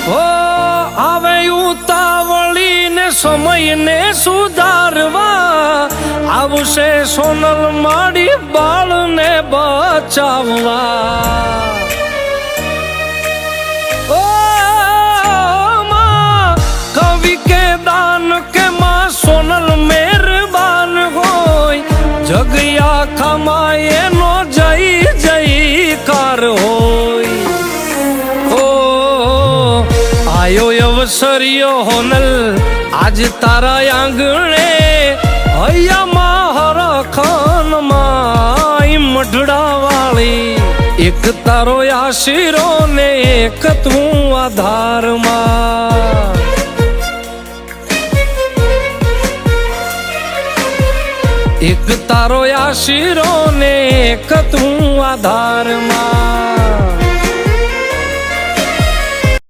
ઓ આવે ઉતાવળીને સમયને સુધારવા આવશે સોનલ માડી બાળને બચાવવા ઓ માં કવિ કે દાન કે માં સોનલ મહેરબાન હોય જગ્યા ખમાય એનો જય જયકાર હોય આયો અવસર્યો હોનલ આજ તારા આંગણે હૈયામાં હરખનમાં મઢડા વાળી એક તારો આશીરો ને એક તું આધારમાં એક તારો આશીરો ને એક તું આધારમાં